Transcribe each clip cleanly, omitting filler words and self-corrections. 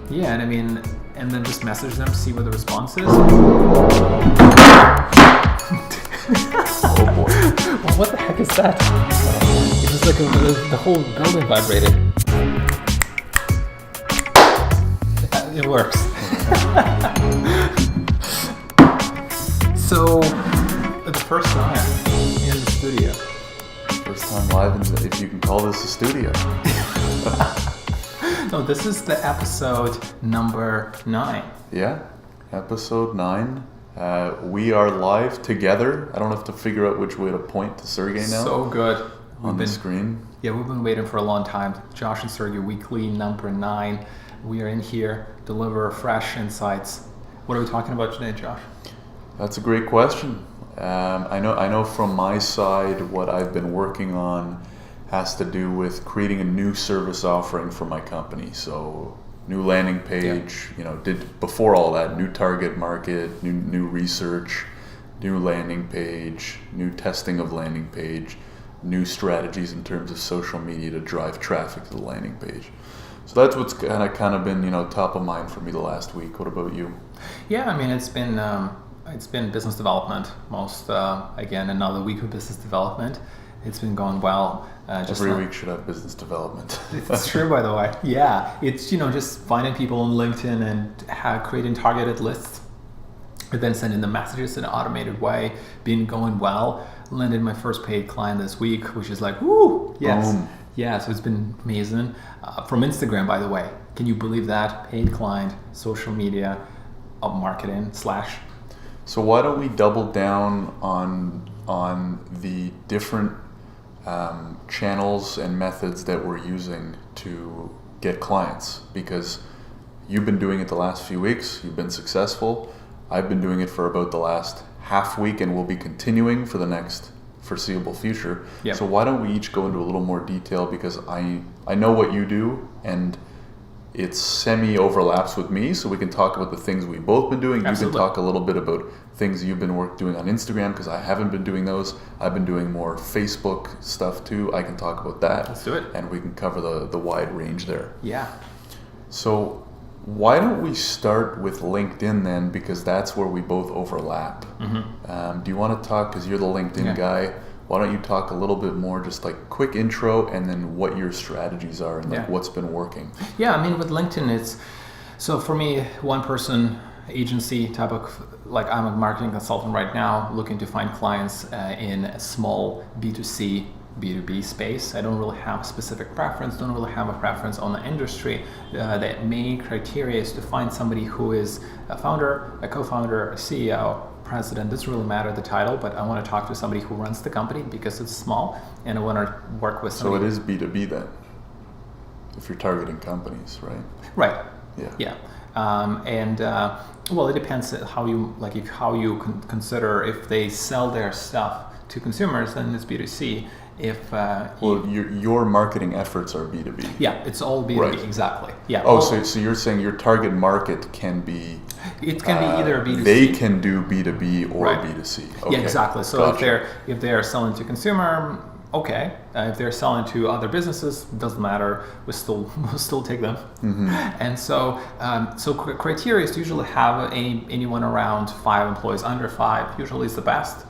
Yeah, and I mean, and then just message them, see what the response is. Oh boy. Well, what the heck is that? It was like the whole building vibrated. It works. So, the first time in the studio. First time live, if you can call this a studio. No, this is the episode number 9. Yeah, episode 9. We are live together. I don't have to figure out which way to point to Sergey now. So good. On the screen. Yeah, we've been waiting for a long time. Josh and Sergey Weekly number 9. We are in here, deliver fresh insights. What are we talking about today, Josh? That's a great question. I know from my side what I've been working on has to do with creating a new service offering for my company. So new landing page, did before all that, new target market, new research, new landing page, new testing of landing page, new strategies in terms of social media to drive traffic to the landing page. So that's what's kind of been top of mind for me the last week. What about you? Yeah, I mean it's been business development. Again, another week of business development. It's been going well. Every week should have business development. It's true, by the way. Yeah, it's just finding people on LinkedIn and creating targeted lists, and then sending them messages in an automated way. Been going well. Landed my first paid client this week, which is like, woo, yes. Boom. Yeah, so it's been amazing. From Instagram, by the way. Can you believe that? Paid client, social media, marketing / So why don't we double down on the different channels and methods that we're using to get clients? Because you've been doing it the last few weeks, you've been successful. I've been doing it for about the last half week and will be continuing for the next foreseeable future. Yep. So why don't we each go into a little more detail, because I know what you do and it semi-overlaps with me, so we can talk about the things we've both been doing. Absolutely. You can talk a little bit about things you've been doing on Instagram, because I haven't been doing those. I've been doing more Facebook stuff too. I can talk about that. Let's do it. And we can cover the wide range there. Yeah. So why don't we start with LinkedIn then, because that's where we both overlap. Mm-hmm. Do you want to talk, because you're the LinkedIn guy, why don't you talk a little bit more, just like quick intro, and then what your strategies are and what's been working? Yeah, I mean with LinkedIn, so for me, one person agency type of, like I'm a marketing consultant right now, looking to find clients in a small B2C, B2B space. I don't really have a specific preference, don't really have a preference on the industry. The main criteria is to find somebody who is a founder, a co-founder, a CEO, president. Doesn't really matter the title, but I want to talk to somebody who runs the company because it's small, and I want to work with somebody. So it is B2B then, if you're targeting companies, right? Right. Yeah. Well, it depends how you consider. If they sell their stuff to consumers, then it's B2C. If your marketing efforts are B2B. Yeah, it's all B2B. Right. Exactly. Yeah. Oh, so you're saying your target market can be. It can be either B2C. They can do B2B or B2C. Okay. Yeah, exactly. So gotcha. if they're selling to consumer, okay. If they're selling to other businesses, doesn't matter. We'll still take them. Mm-hmm. And so criteria is to usually have anyone around 5 employees. Under 5 usually is the best.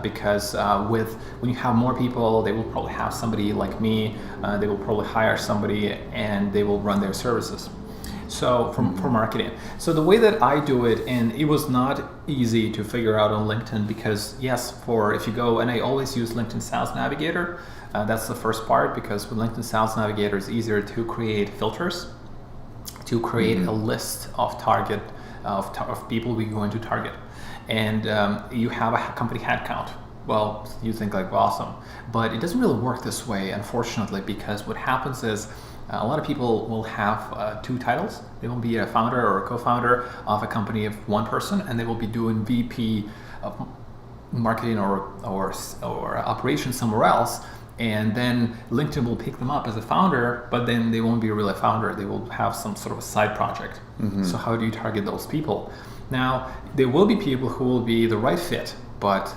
Because when you have more people, they will probably have somebody like me. They will probably hire somebody, and they will run their services. So for marketing. So the way that I do it, and it was not easy to figure out on LinkedIn, because if you go, and I always use LinkedIn Sales Navigator. That's the first part, because with LinkedIn Sales Navigator, it's easier to create filters, to create a list of target of people we're going to target. And you have a company headcount. Well, you think like, awesome. But it doesn't really work this way, unfortunately, because what happens is a lot of people will have 2 titles. They will be a founder or a co-founder of a company of one person, and they will be doing VP of marketing or operations somewhere else. And then LinkedIn will pick them up as a founder, but then they won't be really a founder. They will have some sort of a side project. Mm-hmm. So how do you target those people? Now, there will be people who will be the right fit, but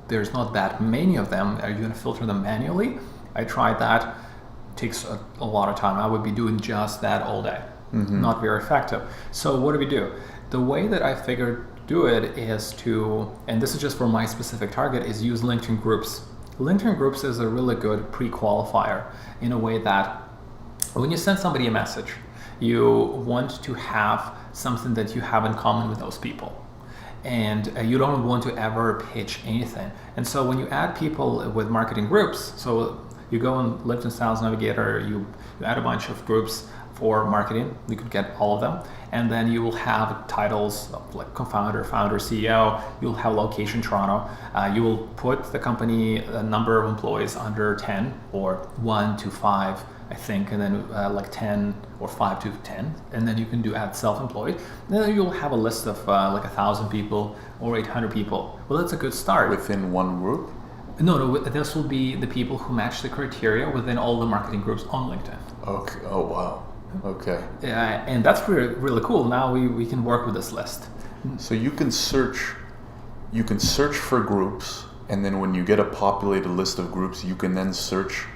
there's not that many of them. Are you going to filter them manually? I tried that. It takes a lot of time. I would be doing just that all day. not very effective. So what do we do? The way that I figured to do it is to, and this is just for my specific target, is use LinkedIn groups. LinkedIn groups is a really good pre-qualifier in a way that when you send somebody a message, you want to have something that you have in common with those people. And you don't want to ever pitch anything. And so when you add people with marketing groups, so you go on LinkedIn Sales Navigator, you add a bunch of groups for marketing, you could get all of them, and then you will have titles like co-founder, founder, CEO, you'll have location Toronto, you will put the company number of employees under 10 or 1 to 5, I think, and then like 10 or 5 to 10, and then you can add self-employed. Then you'll have a list of like 1,000 people or 800 people. Well, that's a good start. Within one group? No, this will be the people who match the criteria within all the marketing groups on LinkedIn. Okay. Oh, wow. Okay. Yeah, and that's really, really cool. Now we can work with this list. So you can search for groups, and then when you get a populated list of groups, you can then search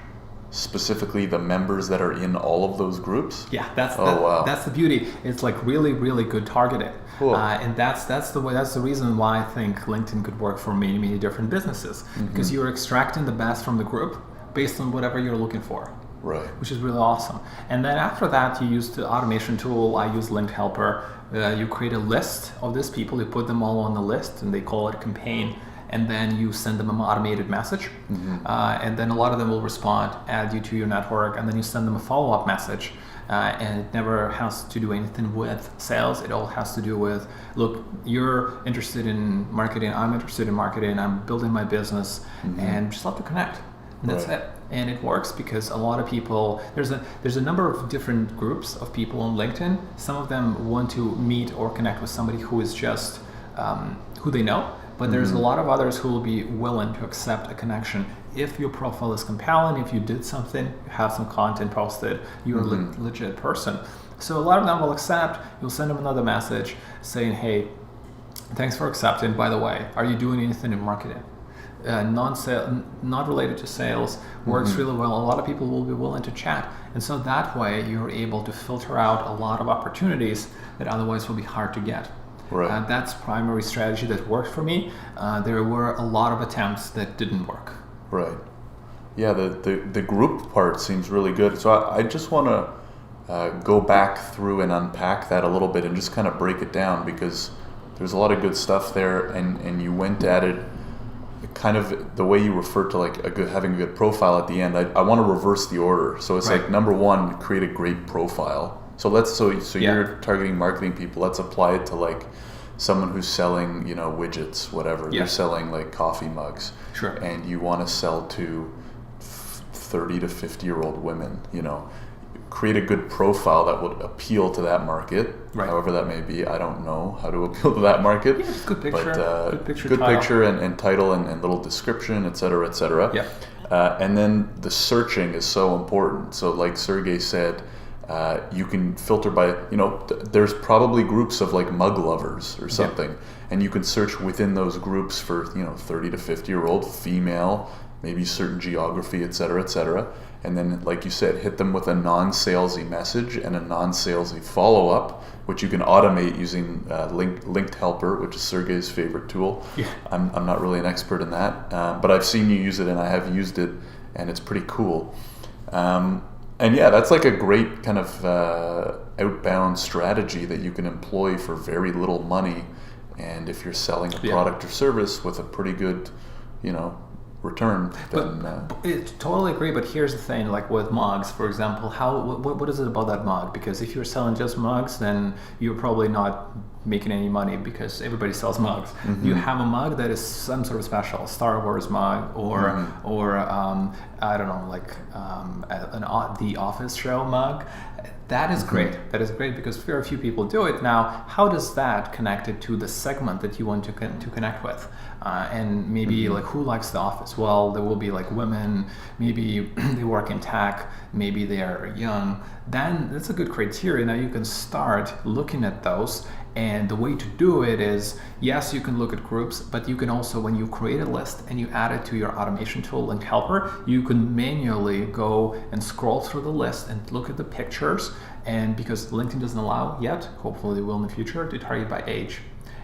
specifically the members that are in all of those groups? Yeah, that's the beauty. It's like really, really good targeting. Cool. And that's the reason why I think LinkedIn could work for many, many different businesses, because you're extracting the best from the group based on whatever you're looking for. Right. Which is really awesome. And then after that, you use the automation tool. I use Linked Helper. You create a list of these people. You put them all on the list, and they call it a campaign. And then you send them an automated message. And then a lot of them will respond, add you to your network, and then you send them a follow-up message. And it never has to do anything with sales. It all has to do with, look, you're interested in marketing. I'm interested in marketing. I'm building my business, and just love to connect. And that's it. And it works because a lot of people, there's a number of different groups of people on LinkedIn. Some of them want to meet or connect with somebody who is just who they know, but there's a lot of others who will be willing to accept a connection if your profile is compelling, if you did something, you have some content posted, you're a legit person. So a lot of them will accept. You'll send them another message saying, hey, thanks for accepting. By the way, are you doing anything in marketing? Not related to sales, works really well. A lot of people will be willing to chat, and so that way you're able to filter out a lot of opportunities that otherwise will be hard to get. Right. That's primary strategy that worked for me. There were a lot of attempts that didn't work. Right. Yeah, the group part seems really good. So I just want to go back through and unpack that a little bit and just kind of break it down, because there's a lot of good stuff there, and you went at it kind of the way you referred to like having a good profile at the end. I want to reverse the order. So it's like, number one, create a great profile. So you're targeting marketing people. Let's apply it to like someone who's selling, widgets, whatever. They're selling like coffee mugs. Sure. And you want to sell to 30 to 50-year-old women, create a good profile that would appeal to that market, however that may be. I don't know how to appeal to that market. Yeah, it's good picture. But, good picture and title and little description, et cetera, et cetera. Yeah. And then the searching is so important. So like Sergey said, you can filter by, there's probably groups of like mug lovers or something. And you can search within those groups for, 30 to 50-year-old female, maybe certain geography, et cetera, et cetera. And then, like you said, hit them with a non-salesy message and a non-salesy follow-up, which you can automate using Linked Helper, which is Sergey's favorite tool. Yeah. I'm not really an expert in that, but I've seen you use it, and I have used it, and it's pretty cool. And yeah, that's like a great kind of outbound strategy that you can employ for very little money. And if you're selling a product or service with a pretty good, return, then I totally agree. But here's the thing, like with mugs, for example, what is it about that mug? Because if you're selling just mugs, then you're probably not making any money, because everybody sells mugs. You have a mug that is some sort of special, Star Wars mug, or I don't know, like the Office show mug. That is great. That is great, because very few people do it. Now, how does that connect it to the segment that you want to connect with? And maybe like, who likes The Office? Well, there will be like women, maybe they work in tech, maybe they are young. Then that's a good criteria. Now you can start looking at those And the way to do it is, yes, you can look at groups, but you can also, when you create a list and you add it to your automation tool, Link Helper, you can manually go and scroll through the list and look at the pictures. And because LinkedIn doesn't allow yet, hopefully they will in the future, to target by age.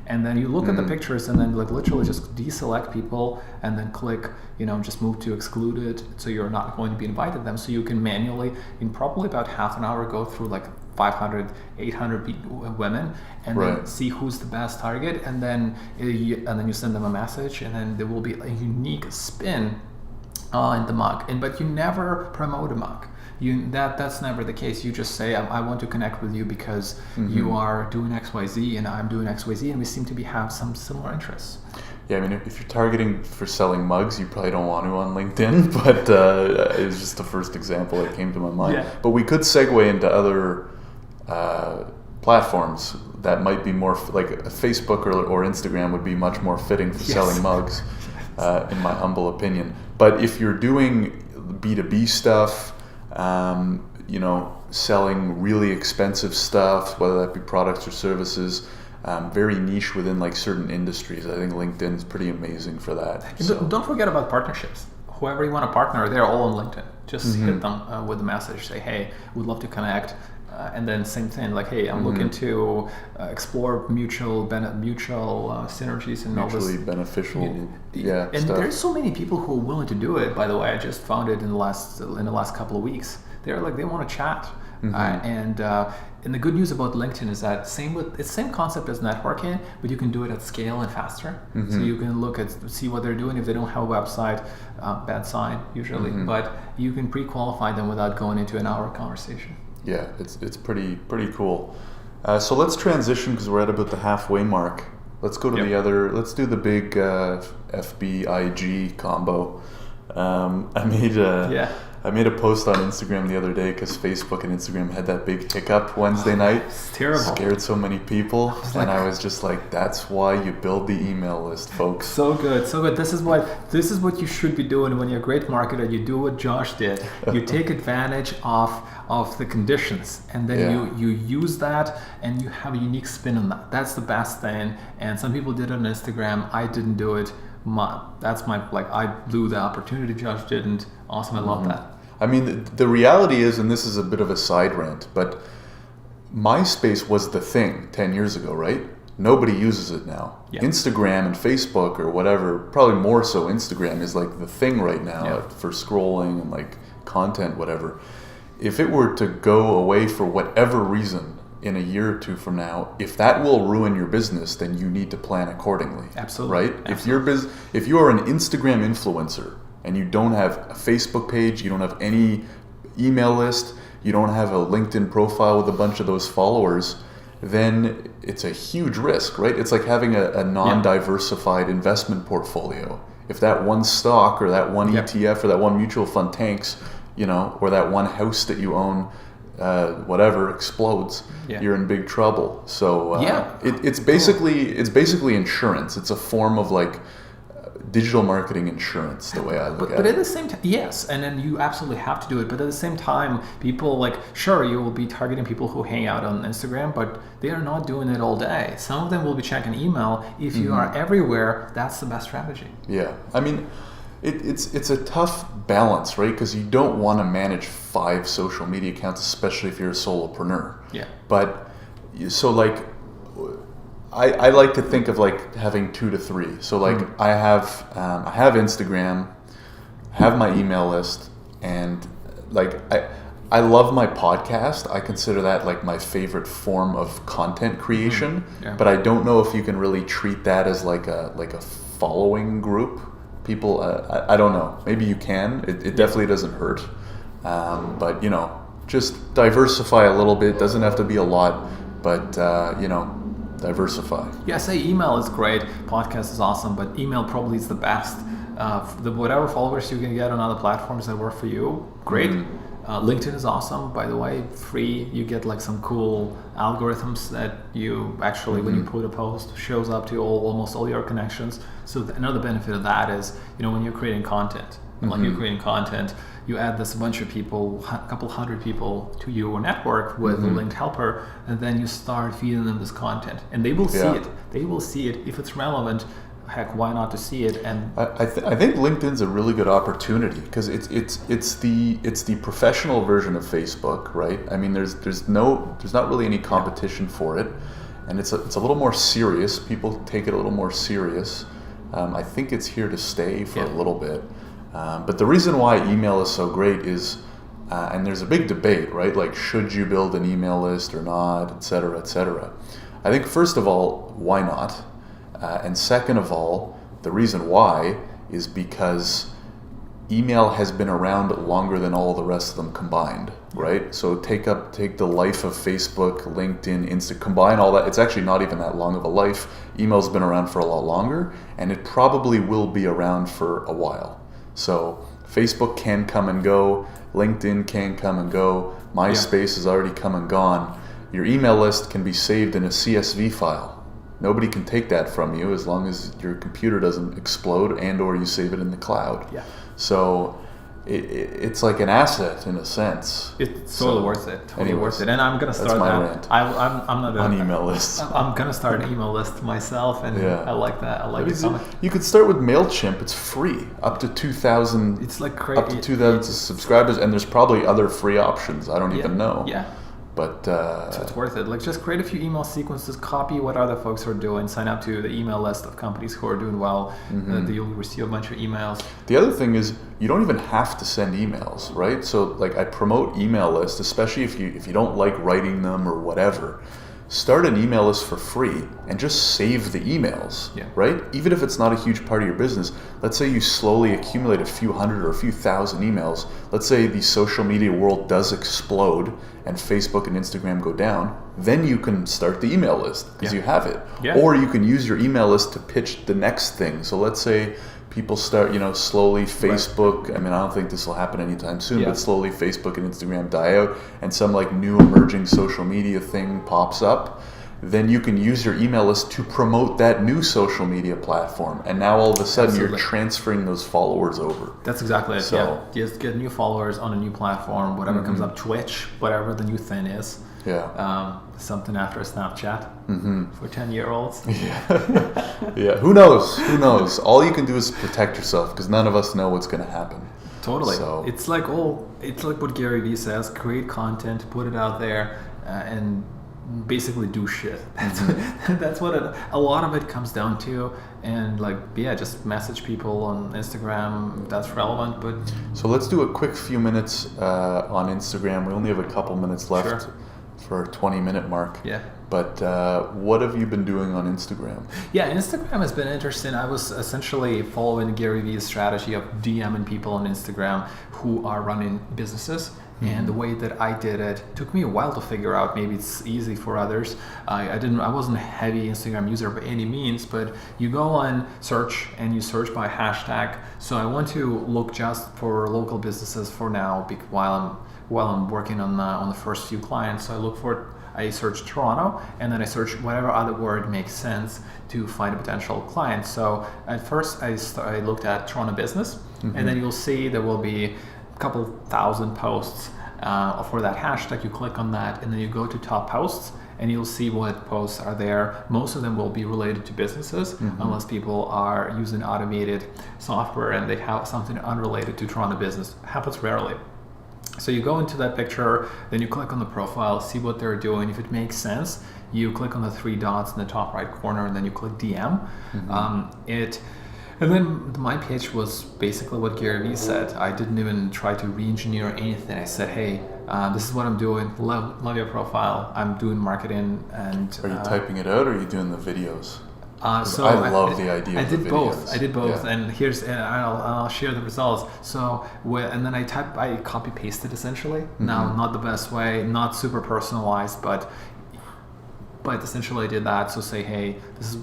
And then you look at the pictures and then like literally just deselect people and then click, just move to excluded, so you're not going to be invited them. So you can manually, in probably about half an hour, go through like 500, 800 women and then see who's the best target, and then you send them a message, and then there will be a unique spin in the mug. But you never promote a mug. That's never the case. You just say, I want to connect with you because you are doing XYZ and I'm doing XYZ, and we seem to have some similar interests. Yeah, I mean, if you're targeting for selling mugs, you probably don't want to on LinkedIn, but it was just the first example that came to my mind. Yeah. But we could segue into other platforms that might be more, like Facebook or Instagram would be much more fitting for selling mugs, in my humble opinion. But if you're doing B2B stuff, selling really expensive stuff, whether that be products or services, very niche within like certain industries, I think LinkedIn is pretty amazing for that. So. Don't forget about partnerships. Whoever you want to partner, they're all on LinkedIn. Just hit them with a message, say, hey, we'd love to connect. And then same thing, like, hey, I'm looking to explore mutual synergies and mutually beneficial, and stuff. There's so many people who are willing to do it. By the way, I just found it in the last couple of weeks. They're like, they want to chat, and the good news about LinkedIn is that it's the same concept as networking, but you can do it at scale and faster. So you can see what they're doing. If they don't have a website, bad sign usually, but you can pre-qualify them without going into an hour conversation. Yeah, it's pretty cool. So let's transition, because we're at about the halfway mark. Let's go to the other. Let's do the big FBIG combo. I made a post on Instagram the other day because Facebook and Instagram had that big hiccup Wednesday night. It's terrible. Scared so many people, and I was just like, "That's why you build the email list, folks." So good. This is what you should be doing when you're a great marketer. You do what Josh did. You take advantage of the conditions, and then you use that, and you have a unique spin on that. That's the best thing. And some people did it on Instagram. I didn't do it. I blew the opportunity. Josh didn't. Awesome. I love that. I mean, the reality is, and this is a bit of a side rant, but MySpace was the thing 10 years ago, right? Nobody uses it now. Yeah. Instagram and Facebook or whatever, probably more so Instagram, is like the thing right now for scrolling and like content, whatever. If it were to go away for whatever reason in a year or two from now, if that will ruin your business, then you need to plan accordingly. Absolutely. Right? Absolutely. If you are an Instagram influencer, and you don't have a Facebook page, you don't have any email list, you don't have a LinkedIn profile with a bunch of those followers, then it's a huge risk, right? It's like having a non-diversified investment portfolio. If that one stock or that one ETF or that one mutual fund tanks, or that one house that you own, whatever, explodes, you're in big trouble. So it's basically insurance. It's a form of like digital marketing insurance, the way I look at it. But at the same time, yes, and then you absolutely have to do it. But at the same time, people sure, you will be targeting people who hang out on Instagram, but they are not doing it all day. Some of them will be checking email. If you are everywhere, that's the best strategy. Yeah, I mean, it's a tough balance, right? Because you don't want to manage 5 social media accounts, especially if you're a solopreneur. Yeah. But so I like to think of like having 2 to 3. So I have Instagram, have my email list, and I love my podcast. I consider that like my favorite form of content creation. But I don't know if you can really treat that as like a following group. People, I don't know. Maybe you can. It definitely doesn't hurt. But just diversify a little bit. Doesn't have to be a lot, but diversify. Yeah, say email is great, podcast is awesome, but email probably is the best. Whatever followers you can get on other platforms that work for you, great. LinkedIn is awesome, by the way, free. You get like some cool algorithms that you actually, when you put a post, shows up to almost all your connections. So another benefit of that is, when you're creating content, like you're creating content, you add this bunch of people, a couple hundred people to your network with a linked helper, and then you start feeding them this content, and they will see it. They will see it if it's relevant. Heck, why not to see it? And I think LinkedIn's a really good opportunity because it's the professional version of Facebook, right? I mean, there's not really any competition for it, and it's a little more serious. People take it a little more serious. I think it's here to stay for a little bit. But the reason why email is so great is, and there's a big debate, right? Like, should you build an email list or not, et cetera, et cetera. I think first of all, why not? And second of all, the reason why is because email has been around longer than all the rest of them combined, right? So take the life of Facebook, LinkedIn, Insta, combine all that. It's actually not even that long of a life. Email's been around for a lot longer, and it probably will be around for a while. So Facebook can come and go, LinkedIn can come and go, MySpace has already come and gone. Your email list can be saved in a CSV file. Nobody can take that from you as long as your computer doesn't explode and or you save it in the cloud. Yeah. So it's like an asset in a sense. It's totally worth it. Totally worth it. And I'm gonna start that's my that. rant. I'm not on email lists. I'm gonna start an email list myself, and I like that. I like it. You could start with MailChimp. It's free, up to 2,000. It's like crazy. Up to 2,000 subscribers, and there's probably other free options. I don't even know. Yeah. But so it's worth it. Like, just create a few email sequences, copy what other folks are doing, sign up to the email list of companies who are doing well, and you'll receive a bunch of emails. The other thing is, you don't even have to send emails, right? So like, I promote email lists, especially if you don't like writing them or whatever. Start an email list for free and just save the emails, right? Even if it's not a huge part of your business. Let's say you slowly accumulate a few hundred or a few thousand emails. Let's say the social media world does explode and Facebook and Instagram go down. Then you can start the email list because you have it. Or you can use your email list to pitch the next thing. So let's say people start, slowly Facebook. I mean, I don't think this will happen anytime soon, but slowly Facebook and Instagram die out and some like new emerging social media thing pops up. Then you can use your email list to promote that new social media platform. And now all of a sudden you're transferring those followers over. That's exactly it. So, just get new followers on a new platform, whatever comes up, Twitch, whatever the new thing is. Something after Snapchat for 10-year-olds. Who knows? All you can do is protect yourself because none of us know what's going to happen. Totally. So. It's like what Gary Vee says: create content, put it out there, and basically do shit. That's what a lot of it comes down to. And just message people on Instagram if that's relevant. But so let's do a quick few minutes on Instagram. We only have a couple minutes left. For a 20-minute mark. But what have you been doing on Instagram? Instagram has been interesting. I was essentially following Gary Vee's strategy of DMing people on Instagram who are running businesses. And the way that I did it took me a while to figure out. Maybe it's easy for others. I wasn't a heavy Instagram user by any means, but you go on search and you search by hashtag. So I want to look just for local businesses for now while I'm working on the first few clients. So I search Toronto, and then I search whatever other word makes sense to find a potential client. So at first I looked at Toronto business, and then you'll see there will be a couple thousand posts for that hashtag. You click on that, and then you go to top posts, and you'll see what posts are there. Most of them will be related to businesses, unless people are using automated software and they have something unrelated to Toronto business. It happens rarely. So you go into that picture, then you click on the profile, see what they're doing. If it makes sense, you click on the 3 dots in the top right corner, and then you click DM. And then my pitch was basically what Gary Vee said. I didn't even try to re-engineer anything. I said, hey, this is what I'm doing. Love your profile. I'm doing marketing. And are you typing it out, or are you doing the videos? So I love the idea of the videos. I did both, and I'll share the results. So and then I copy pasted essentially. Now, not the best way, not super personalized, but essentially I did that. So say, hey, this is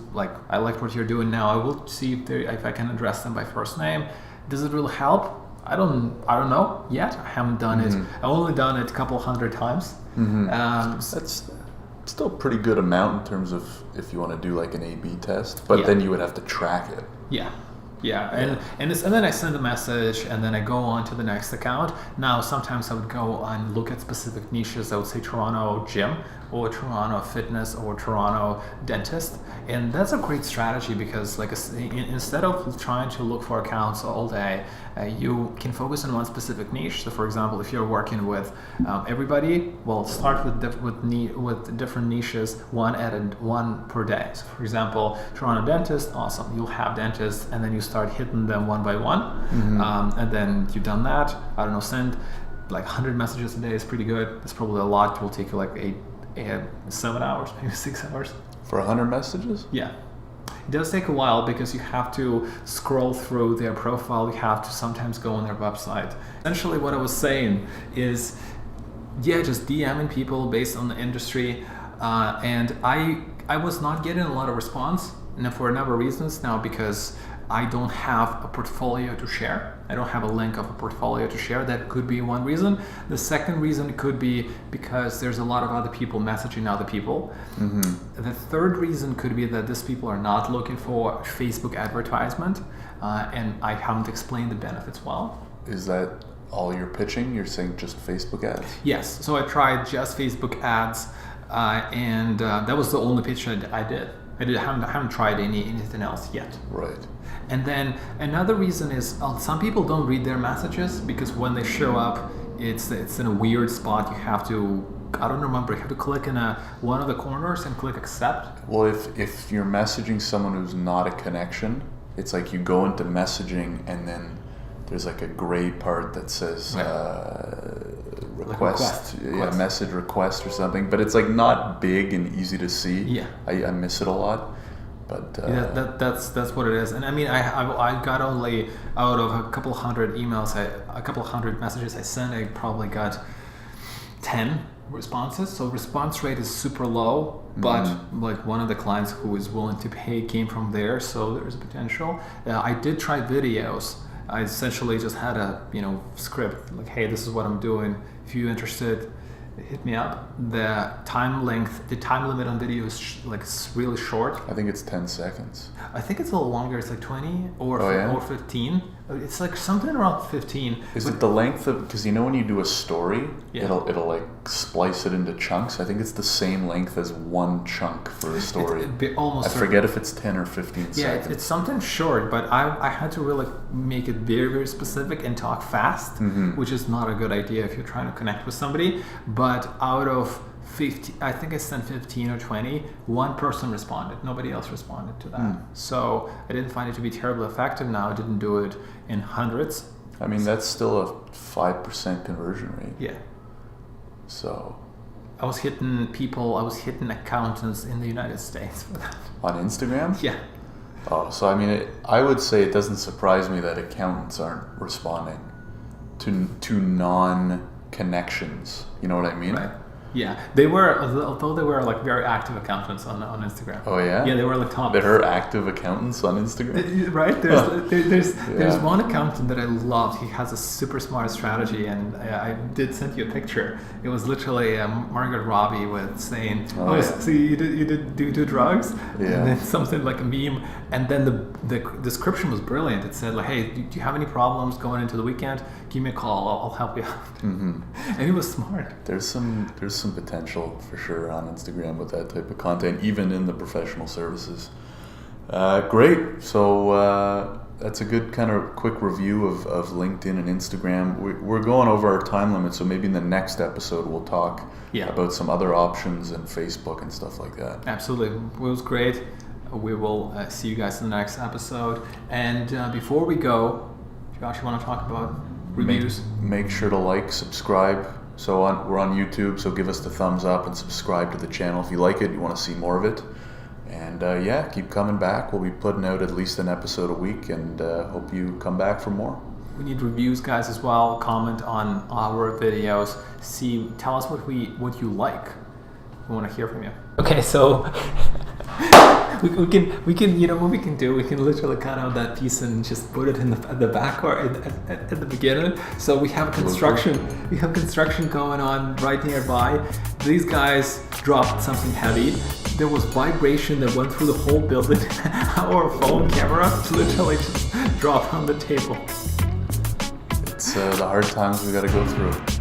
I like what you're doing now. I will see if I can address them by first name. Does it really help? I don't know yet. I haven't done it. I've only done it a couple hundred times. That's still a pretty good amount in terms of if you want to do an A/B test, but then you would have to track it. Yeah, and then I send a message, and then I go on to the next account. Now, sometimes I would go and look at specific niches. I would say Toronto gym, or Toronto fitness, or Toronto dentist, and that's a great strategy because, like, instead of trying to look for accounts all day, you can focus on one specific niche. So, for example, if you're working with everybody, well, start with different niches, one per day. So, for example, Toronto dentist, awesome. You'll have dentists, and then you start hitting them one by one, and then you've done that. I don't know, send like 100 messages a day is pretty good. It's probably a lot. It will take you like 7 hours, maybe 6 hours. For 100 messages? Yeah. It does take a while because you have to scroll through their profile. You have to sometimes go on their website. Essentially, what I was saying is, just DMing people based on the industry. And I was not getting a lot of response, and for a number of reasons. Now, because I don't have a portfolio to share. I don't have a link of a portfolio to share. That could be one reason. The second reason could be because there's a lot of other people messaging other people. The third reason could be that these people are not looking for Facebook advertisement, and I haven't explained the benefits well. Is that all you're pitching? You're saying just Facebook ads? Yes. So I tried just Facebook ads, and that was the only pitch I did. I haven't tried anything else yet. Right. And then another reason is some people don't read their messages because when they show up, it's in a weird spot. You have to, I don't remember, you have to click in one of the corners and click accept. Well, if you're messaging someone who's not a connection, it's like you go into messaging and then there's like a gray part that says request, message request or something, but it's like not big and easy to see. Yeah, I miss it a lot, but that's what it is. And I mean, I got only out of a couple hundred emails, a couple hundred messages I sent, I probably got 10 responses. So response rate is super low, but like one of the clients who is willing to pay came from there, so there's potential. I did try videos. I essentially just had a script like, hey, this is what I'm doing. If you're interested, hit me up. The time limit on video is it's really short. I think it's 10 seconds. I think it's a little longer. It's like 20 or 15. It's like something around 15. Is it the length of, because when you do a story, it'll like splice it into chunks. I think it's the same length as one chunk for a story. I forget if it's 10 or 15 seconds. Yeah, it's something short, but I had to really make it very, very specific and talk fast, which is not a good idea if you're trying to connect with somebody. But out of 50, I think I sent 15 or 20, one person responded. Nobody else responded to that. So I didn't find it to be terribly effective. Now I didn't do it in hundreds. I mean, that's still a 5% conversion rate. Yeah. So I was hitting accountants in the United States for that. On Instagram? Yeah. Oh, so I mean, I would say it doesn't surprise me that accountants aren't responding to non-connections. You know what I mean? Right. Yeah, they were, although they were like very active accountants on Instagram. Oh yeah? Yeah, they were like top. There are active accountants on Instagram? Right? There's one accountant that I loved. He has a super smart strategy, and I did send you a picture. It was literally Margaret Robbie with saying, so you did do drugs? Yeah. And then something like a meme, and then the description was brilliant. It said like, hey, do you have any problems going into the weekend? Give me a call. I'll help you out. And he was smart. There's some potential for sure on Instagram with that type of content, even in the professional services. Great. So that's a good kind of quick review of LinkedIn and Instagram. We're going over our time limit, so maybe in the next episode we'll talk about some other options and Facebook and stuff like that. Absolutely. It was great. We will see you guys in the next episode. And before we go, Josh, you want to talk about reviews? Make sure to like, subscribe. So we're on YouTube, so give us the thumbs up and subscribe to the channel if you like it, you want to see more of it. And keep coming back. We'll be putting out at least an episode a week, and hope you come back for more. We need reviews, guys, as well. Comment on our videos. Tell us what you like. We want to hear from you. Okay, so we can what we can do, we can literally cut out that piece and just put it in the back or at the beginning. So we have construction going on right nearby. These guys dropped something heavy. There was vibration that went through the whole building. Our phone camera literally just drop on the table. It's the hard times we got to go through.